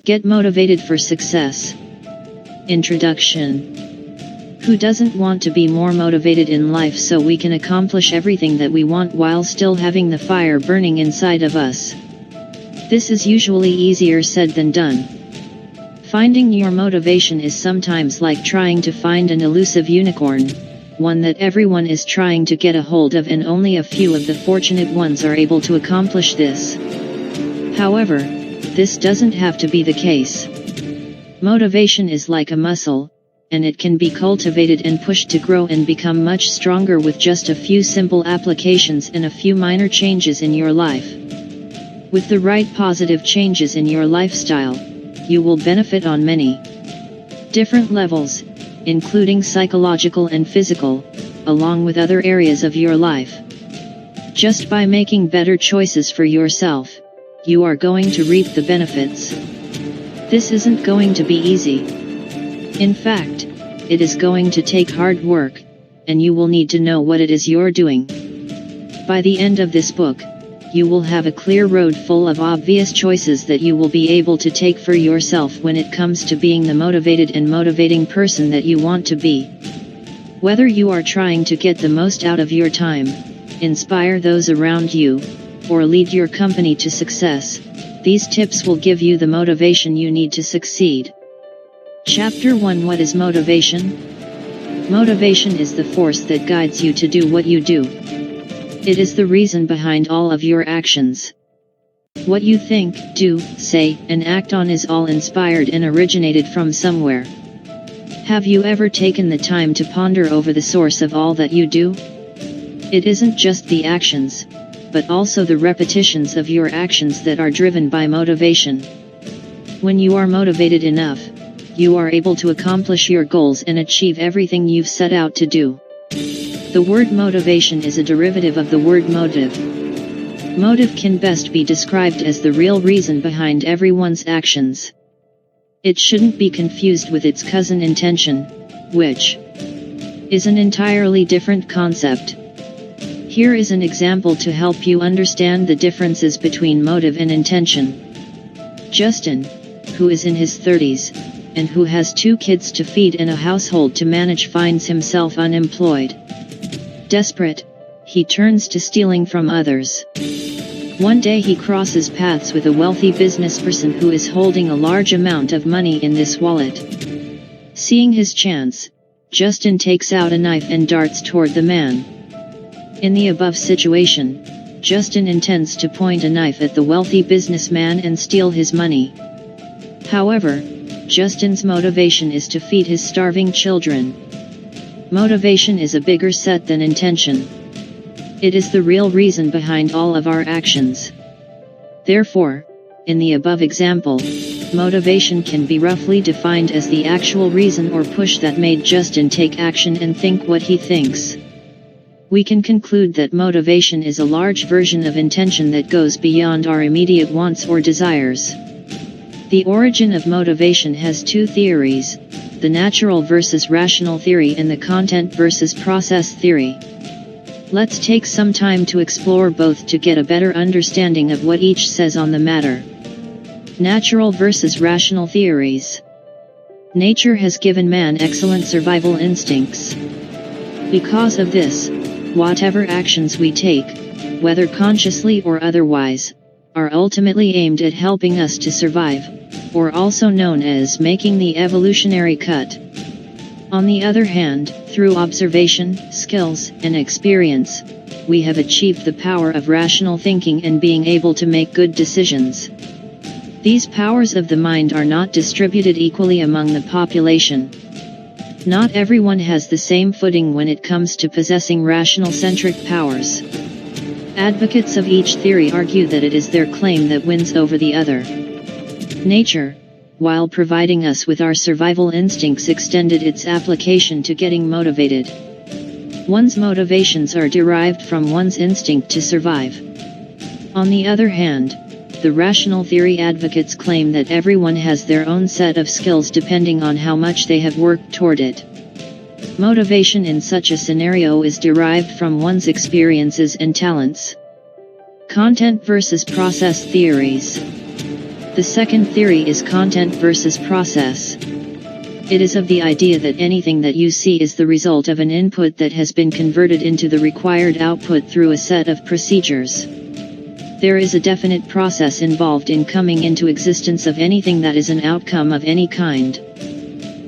Get motivated for success. Introduction. Who doesn't want to be more motivated in life so we can accomplish everything that we want while still having the fire burning inside of us? This is usually easier said than done. Finding your motivation is sometimes like trying to find an elusive unicorn, one that everyone is trying to get a hold of, and only a few of the fortunate ones are able to accomplish this. However, this doesn't have to be the case. Motivation is like a muscle, and it can be cultivated and pushed to grow and become much stronger with just a few simple applications and a few minor changes in your life. With the right positive changes in your lifestyle, you will benefit on many different levels, including psychological and physical, along with other areas of your life. Just by making better choices for yourself, you are going to reap the benefits. This isn't going to be easy. In fact, it is going to take hard work, and you will need to know what it is you're doing. By the end of this book, you will have a clear road full of obvious choices that you will be able to take for yourself when it comes to being the motivated and motivating person that you want to be. Whether you are trying to get the most out of your time, inspire those around you, or lead your company to success, these tips will give you the motivation you need to succeed. Chapter 1. What is motivation? Motivation is the force that guides you to do what you do. It is the reason behind all of your actions. What you think, do, say, and act on is all inspired and originated from somewhere. Have you ever taken the time to ponder over the source of all that you do? It isn't just the actions, but also the repetitions of your actions that are driven by motivation. When you are motivated enough, you are able to accomplish your goals and achieve everything you've set out to do. The word motivation is a derivative of the word motive. Motive can best be described as the real reason behind everyone's actions. It shouldn't be confused with its cousin intention, which is an entirely different concept. Here is an example to help you understand the differences between motive and intention. Justin, who is in his 30s, and who has 2 kids to feed and a household to manage, finds himself unemployed. Desperate, he turns to stealing from others. One day he crosses paths with a wealthy businessperson who is holding a large amount of money in this wallet. Seeing his chance, Justin takes out a knife and darts toward the man. In the above situation, Justin intends to point a knife at the wealthy businessman and steal his money. However, Justin's motivation is to feed his starving children. Motivation is a bigger set than intention. It is the real reason behind all of our actions. Therefore, in the above example, motivation can be roughly defined as the actual reason or push that made Justin take action and think what he thinks. We can conclude that motivation is a large version of intention that goes beyond our immediate wants or desires. The origin of motivation has 2 theories, the natural versus rational theory and the content versus process theory. Let's take some time to explore both to get a better understanding of what each says on the matter. Natural versus rational theories. Nature has given man excellent survival instincts. Because of this, whatever actions we take, whether consciously or otherwise, are ultimately aimed at helping us to survive, or also known as making the evolutionary cut. On the other hand, through observation, skills, and experience, we have achieved the power of rational thinking and being able to make good decisions. These powers of the mind are not distributed equally among the population. Not everyone has the same footing when it comes to possessing rational-centric powers. Advocates of each theory argue that it is their claim that wins over the other. Nature, while providing us with our survival instincts, extended its application to getting motivated. One's motivations are derived from one's instinct to survive. On the other hand, the rational theory advocates claim that everyone has their own set of skills depending on how much they have worked toward it. Motivation in such a scenario is derived from one's experiences and talents. Content versus process theories. The second theory is content versus process. It is of the idea that anything that you see is the result of an input that has been converted into the required output through a set of procedures. There is a definite process involved in coming into existence of anything that is an outcome of any kind.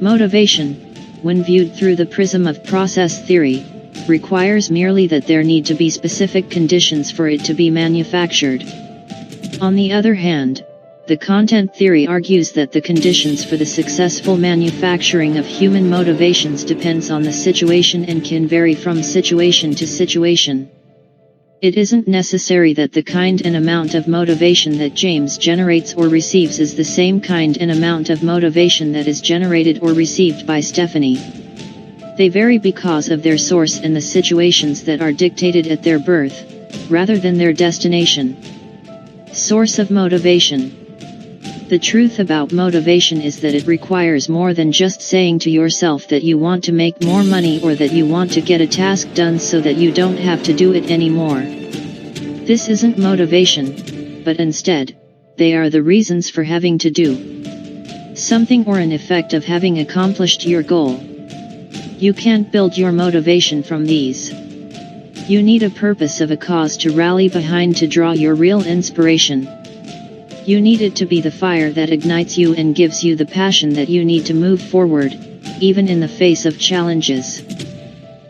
Motivation, when viewed through the prism of process theory, requires merely that there need to be specific conditions for it to be manufactured. On the other hand, the content theory argues that the conditions for the successful manufacturing of human motivations depends on the situation and can vary from situation to situation. It isn't necessary that the kind and amount of motivation that James generates or receives is the same kind and amount of motivation that is generated or received by Stephanie. They vary because of their source and the situations that are dictated at their birth, rather than their destination. Source of motivation. The truth about motivation is that it requires more than just saying to yourself that you want to make more money or that you want to get a task done so that you don't have to do it anymore. This isn't motivation, but instead, they are the reasons for having to do something or an effect of having accomplished your goal. You can't build your motivation from these. You need a purpose of a cause to rally behind to draw your real inspiration. You need it to be the fire that ignites you and gives you the passion that you need to move forward, even in the face of challenges.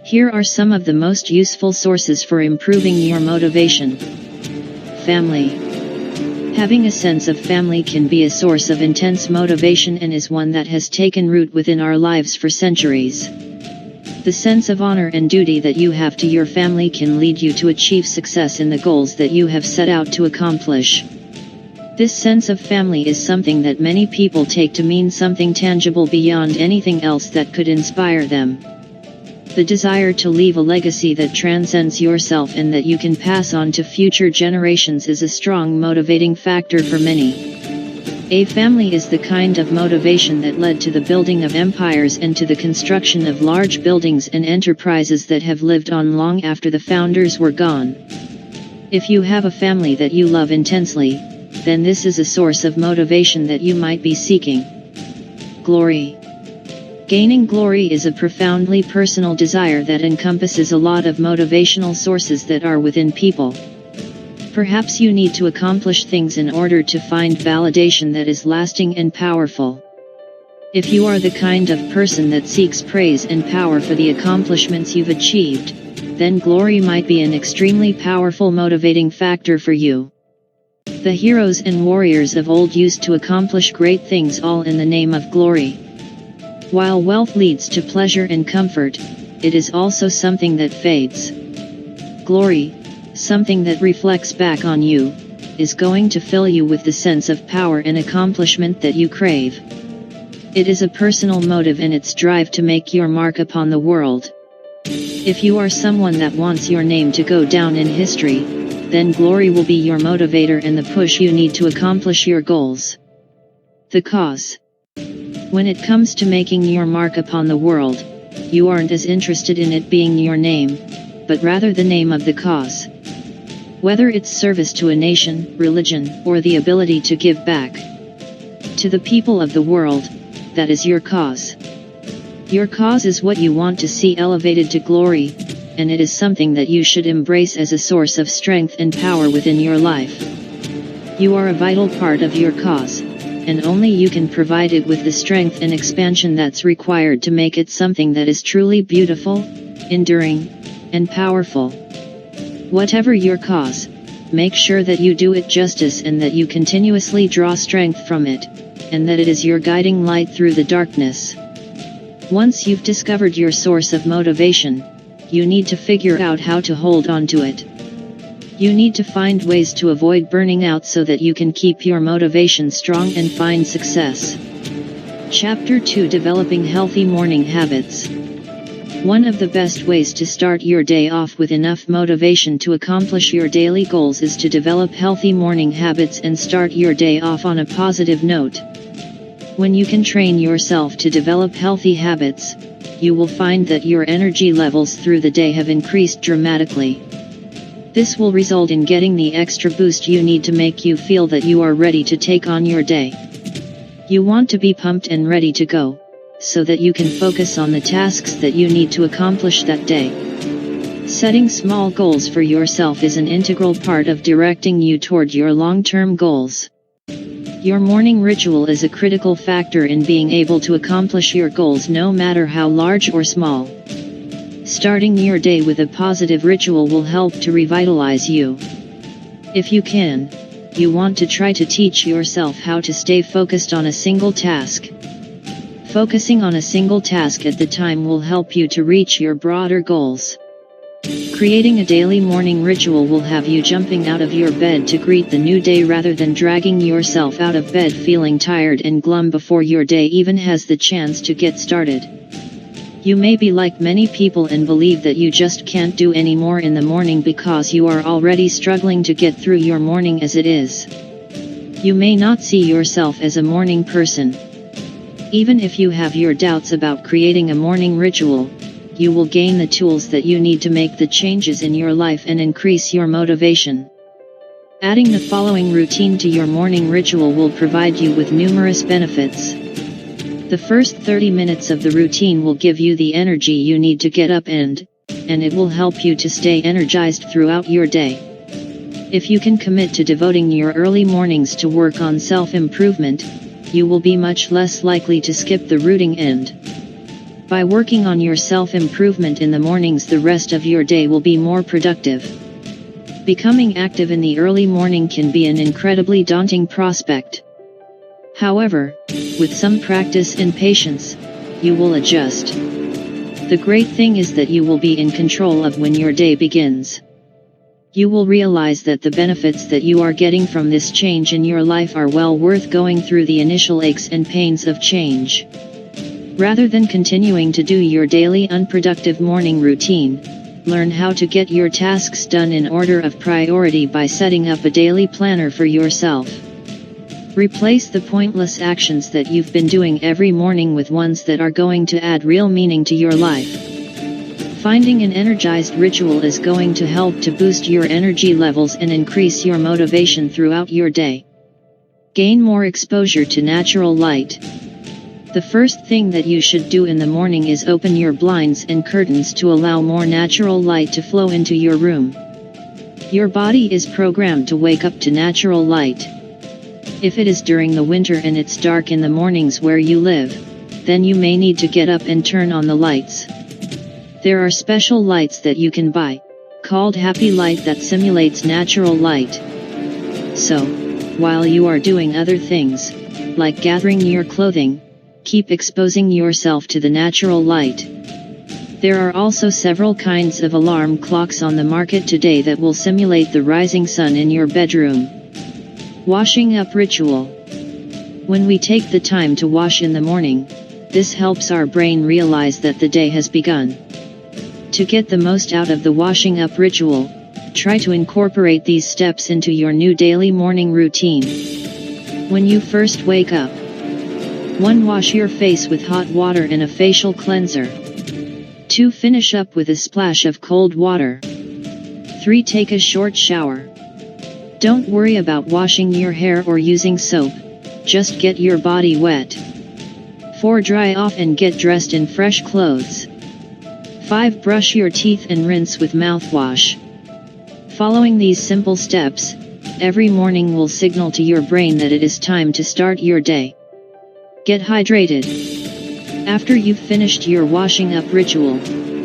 Here are some of the most useful sources for improving your motivation. Family. Having a sense of family can be a source of intense motivation and is one that has taken root within our lives for centuries. The sense of honor and duty that you have to your family can lead you to achieve success in the goals that you have set out to accomplish. This sense of family is something that many people take to mean something tangible beyond anything else that could inspire them. The desire to leave a legacy that transcends yourself and that you can pass on to future generations is a strong motivating factor for many. A family is the kind of motivation that led to the building of empires and to the construction of large buildings and enterprises that have lived on long after the founders were gone. If you have a family that you love intensely, then this is a source of motivation that you might be seeking. Glory. Gaining glory is a profoundly personal desire that encompasses a lot of motivational sources that are within people. Perhaps you need to accomplish things in order to find validation that is lasting and powerful. If you are the kind of person that seeks praise and power for the accomplishments you've achieved, then glory might be an extremely powerful motivating factor for you. The heroes and warriors of old used to accomplish great things all in the name of glory. While wealth leads to pleasure and comfort, it is also something that fades. Glory, something that reflects back on you, is going to fill you with the sense of power and accomplishment that you crave. It is a personal motive in its drive to make your mark upon the world. If you are someone that wants your name to go down in history, then glory will be your motivator and the push you need to accomplish your goals. The cause. When it comes to making your mark upon the world, you aren't as interested in it being your name, but rather the name of the cause. Whether it's service to a nation, religion, or the ability to give back to the people of the world, that is your cause. Your cause is what you want to see elevated to glory, and it is something that you should embrace as a source of strength and power within your life. You are a vital part of your cause, and only you can provide it with the strength and expansion that's required to make it something that is truly beautiful, enduring, and powerful. Whatever your cause, make sure that you do it justice and that you continuously draw strength from it, and that it is your guiding light through the darkness. Once you've discovered your source of motivation, you need to figure out how to hold on to it. You need to find ways to avoid burning out so that you can keep your motivation strong and find success. Chapter 2: Developing Healthy Morning Habits. One of the best ways to start your day off with enough motivation to accomplish your daily goals is to develop healthy morning habits and start your day off on a positive note. When you can train yourself to develop healthy habits, you will find that your energy levels through the day have increased dramatically. This will result in getting the extra boost you need to make you feel that you are ready to take on your day. You want to be pumped and ready to go, so that you can focus on the tasks that you need to accomplish that day. Setting small goals for yourself is an integral part of directing you toward your long-term goals. Your morning ritual is a critical factor in being able to accomplish your goals, no matter how large or small. Starting your day with a positive ritual will help to revitalize you. If you can, you want to try to teach yourself how to stay focused on a single task. Focusing on a single task at the time will help you to reach your broader goals. Creating a daily morning ritual will have you jumping out of your bed to greet the new day rather than dragging yourself out of bed feeling tired and glum before your day even has the chance to get started. You may be like many people and believe that you just can't do any more in the morning because you are already struggling to get through your morning as it is. You may not see yourself as a morning person. Even if you have your doubts about creating a morning ritual, you will gain the tools that you need to make the changes in your life and increase your motivation. Adding the following routine to your morning ritual will provide you with numerous benefits. The first 30 minutes of the routine will give you the energy you need to get up and it will help you to stay energized throughout your day. If you can commit to devoting your early mornings to work on self-improvement, you will be much less likely to skip the rooting end. By working on your self-improvement in the mornings, the rest of your day will be more productive. Becoming active in the early morning can be an incredibly daunting prospect. However, with some practice and patience, you will adjust. The great thing is that you will be in control of when your day begins. You will realize that the benefits that you are getting from this change in your life are well worth going through the initial aches and pains of change. Rather than continuing to do your daily unproductive morning routine, learn how to get your tasks done in order of priority by setting up a daily planner for yourself. Replace the pointless actions that you've been doing every morning with ones that are going to add real meaning to your life. Finding an energized ritual is going to help to boost your energy levels and increase your motivation throughout your day. Gain more exposure to natural light. The first thing that you should do in the morning is open your blinds and curtains to allow more natural light to flow into your room. Your body is programmed to wake up to natural light. If it is during the winter and it's dark in the mornings where you live, then you may need to get up and turn on the lights. There are special lights that you can buy, called Happy Light, that simulates natural light. So, while you are doing other things, like gathering your clothing, keep exposing yourself to the natural light. There are also several kinds of alarm clocks on the market today that will simulate the rising sun in your bedroom. Washing up ritual. When we take the time to wash in the morning, this helps our brain realize that the day has begun. To get the most out of the washing up ritual, try to incorporate these steps into your new daily morning routine. When you first wake up, 1. Wash your face with hot water and a facial cleanser. 2. Finish up with a splash of cold water. 3. Take a short shower. Don't worry about washing your hair or using soap, just get your body wet. 4. Dry off and get dressed in fresh clothes. 5. Brush your teeth and rinse with mouthwash. Following these simple steps, every morning will signal to your brain that it is time to start your day. Get hydrated. After you've finished your washing up ritual,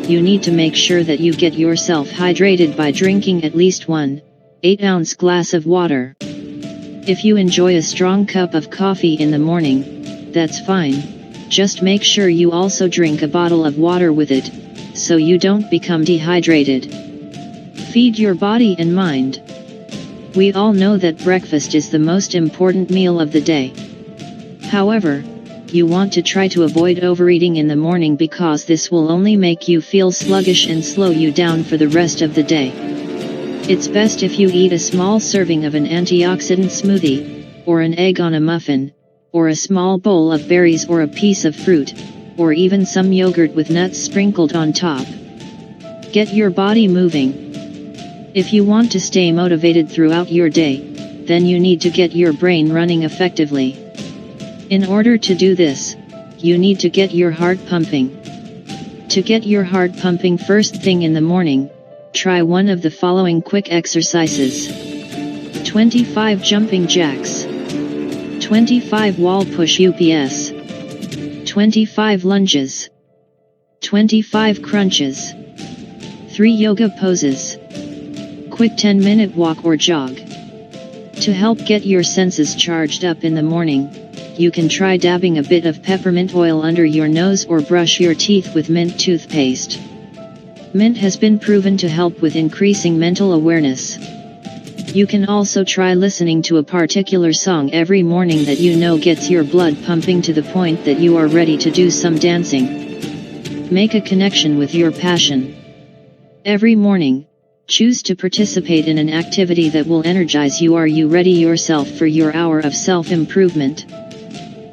you need to make sure that you get yourself hydrated by drinking at least 1 8-ounce glass of water. If you enjoy a strong cup of coffee in the morning, that's fine. Just make sure you also drink a bottle of water with it, so you don't become dehydrated. Feed your body and mind. We all know that breakfast is the most important meal of the day. However, you want to try to avoid overeating in the morning because this will only make you feel sluggish and slow you down for the rest of the day. It's best if you eat a small serving of an antioxidant smoothie, or an egg on a muffin, or a small bowl of berries or a piece of fruit, or even some yogurt with nuts sprinkled on top. Get your body moving. If you want to stay motivated throughout your day, then you need to get your brain running effectively. In order to do this, you need to get your heart pumping. To get your heart pumping first thing in the morning, try one of the following quick exercises. 25 jumping jacks. 25 wall push ups. 25 lunges. 25 crunches. 3 yoga poses. Quick 10-minute walk or jog. To help get your senses charged up in the morning, you can try dabbing a bit of peppermint oil under your nose or brush your teeth with mint toothpaste. Mint has been proven to help with increasing mental awareness. You can also try listening to a particular song every morning that you know gets your blood pumping to the point that you are ready to do some dancing. Make a connection with your passion. Every morning, choose to participate in an activity that will energize you. Are you ready yourself for your hour of self-improvement?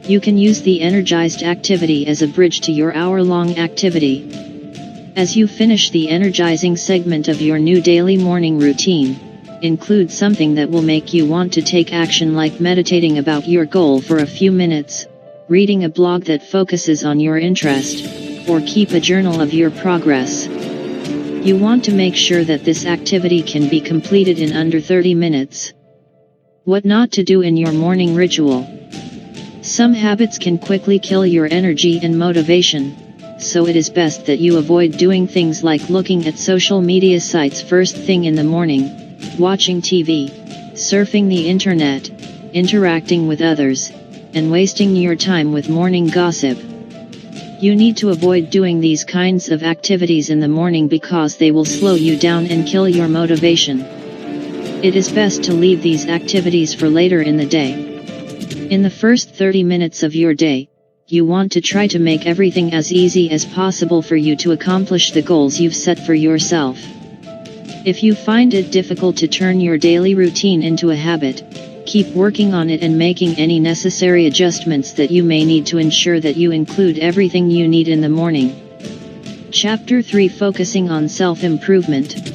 You can use the energized activity as a bridge to your hour-long activity. As you finish the energizing segment of your new daily morning routine, include something that will make you want to take action, like meditating about your goal for a few minutes, reading a blog that focuses on your interest, or keep a journal of your progress. You want to make sure that this activity can be completed in under 30 minutes. What not to do in your morning ritual. Some habits can quickly kill your energy and motivation, so it is best that you avoid doing things like looking at social media sites first thing in the morning, watching TV, surfing the internet, interacting with others, and wasting your time with morning gossip. You need to avoid doing these kinds of activities in the morning because they will slow you down and kill your motivation. It is best to leave these activities for later in the day. In the first 30 minutes of your day, you want to try to make everything as easy as possible for you to accomplish the goals you've set for yourself. If you find it difficult to turn your daily routine into a habit, keep working on it and making any necessary adjustments that you may need to ensure that you include everything you need in the morning. Chapter 3: Focusing on Self-Improvement.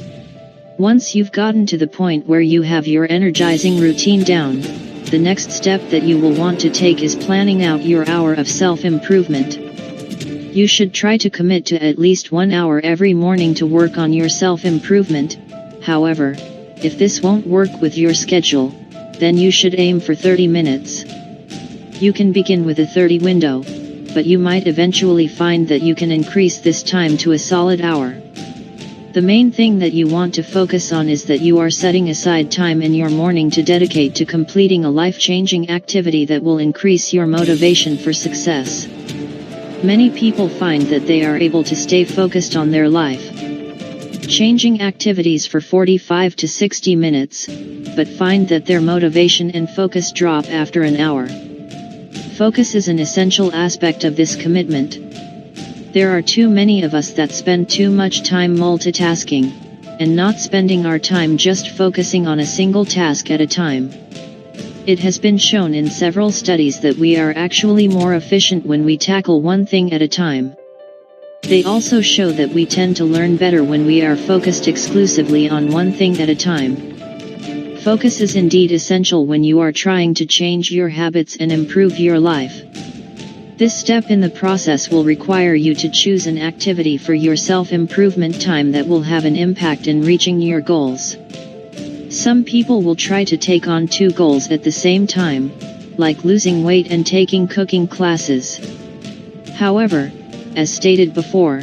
Once you've gotten to the point where you have your energizing routine down, the next step that you will want to take is planning out your hour of self-improvement. You should try to commit to at least 1 hour every morning to work on your self-improvement. However, if this won't work with your schedule, then you should aim for 30 minutes. You can begin with a 30 window, but you might eventually find that you can increase this time to a solid hour. The main thing that you want to focus on is that you are setting aside time in your morning to dedicate to completing a life-changing activity that will increase your motivation for success. Many people find that they are able to stay focused on their life-changing activities for 45 to 60 minutes, but find that their motivation and focus drop after an hour. Focus is an essential aspect of this commitment. There are too many of us that spend too much time multitasking, and not spending our time just focusing on a single task at a time. It has been shown in several studies that we are actually more efficient when we tackle one thing at a time. They also show that we tend to learn better when we are focused exclusively on one thing at a time. Focus is indeed essential when you are trying to change your habits and improve your life. This step in the process will require you to choose an activity for your self-improvement time that will have an impact in reaching your goals. Some people will try to take on 2 goals at the same time, like losing weight and taking cooking classes. However, as stated before,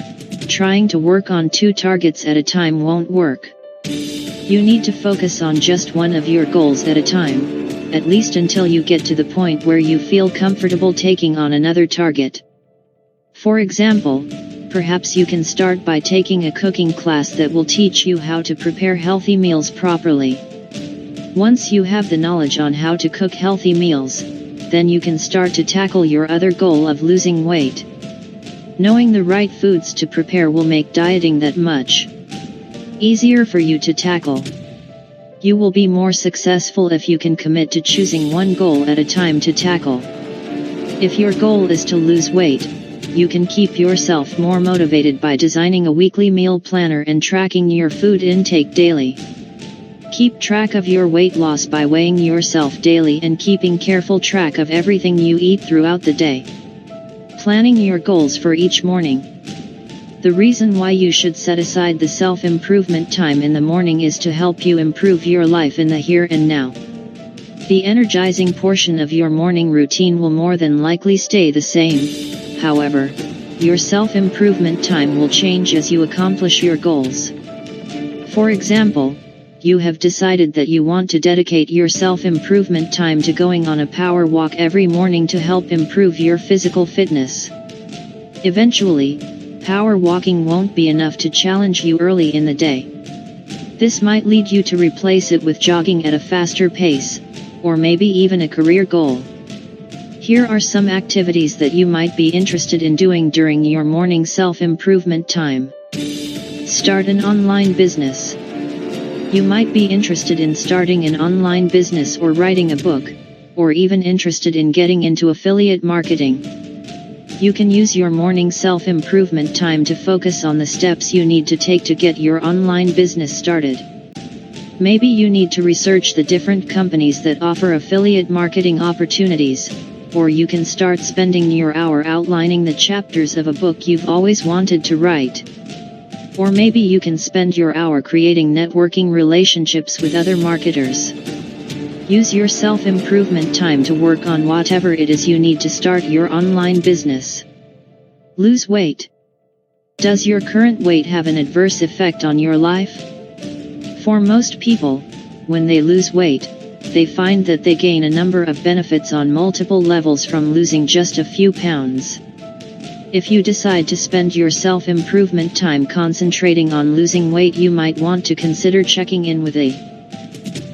trying to work on 2 targets at a time won't work. You need to focus on just one of your goals at a time, at least until you get to the point where you feel comfortable taking on another target. For example, perhaps you can start by taking a cooking class that will teach you how to prepare healthy meals properly. Once you have the knowledge on how to cook healthy meals, then you can start to tackle your other goal of losing weight. Knowing the right foods to prepare will make dieting that much easier for you to tackle. You will be more successful if you can commit to choosing one goal at a time to tackle. If your goal is to lose weight, you can keep yourself more motivated by designing a weekly meal planner and tracking your food intake daily. Keep track of your weight loss by weighing yourself daily and keeping careful track of everything you eat throughout the day. Planning your goals for each morning. The reason why you should set aside the self-improvement time in the morning is to help you improve your life in the here and now. The energizing portion of your morning routine will more than likely stay the same. However, your self-improvement time will change as you accomplish your goals. For example, you have decided that you want to dedicate your self-improvement time to going on a power walk every morning to help improve your physical fitness. Eventually, power walking won't be enough to challenge you early in the day. This might lead you to replace it with jogging at a faster pace, or maybe even a career goal. Here are some activities that you might be interested in doing during your morning self-improvement time. Start an online business. You might be interested in starting an online business or writing a book, or even interested in getting into affiliate marketing. You can use your morning self-improvement time to focus on the steps you need to take to get your online business started. Maybe you need to research the different companies that offer affiliate marketing opportunities, or you can start spending your hour outlining the chapters of a book you've always wanted to write. Or maybe you can spend your hour creating networking relationships with other marketers. Use your self-improvement time to work on whatever it is you need to start your online business. Lose weight. Does your current weight have an adverse effect on your life? For most people, when they lose weight, they find that they gain a number of benefits on multiple levels from losing just a few pounds. If you decide to spend your self-improvement time concentrating on losing weight, you might want to consider checking in with a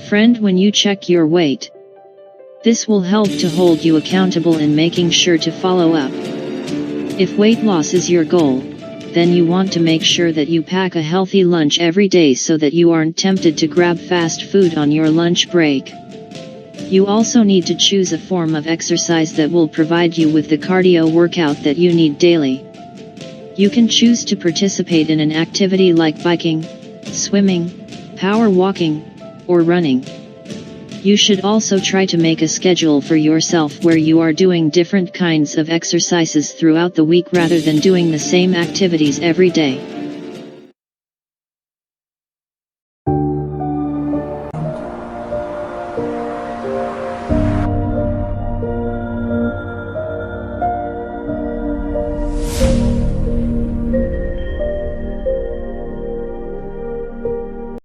friend when you check your weight. This will help to hold you accountable in making sure to follow up. If weight loss is your goal, then you want to make sure that you pack a healthy lunch every day so that you aren't tempted to grab fast food on your lunch break. You also need to choose a form of exercise that will provide you with the cardio workout that you need daily. You can choose to participate in an activity like biking, swimming, power walking, or running. You should also try to make a schedule for yourself where you are doing different kinds of exercises throughout the week rather than doing the same activities every day.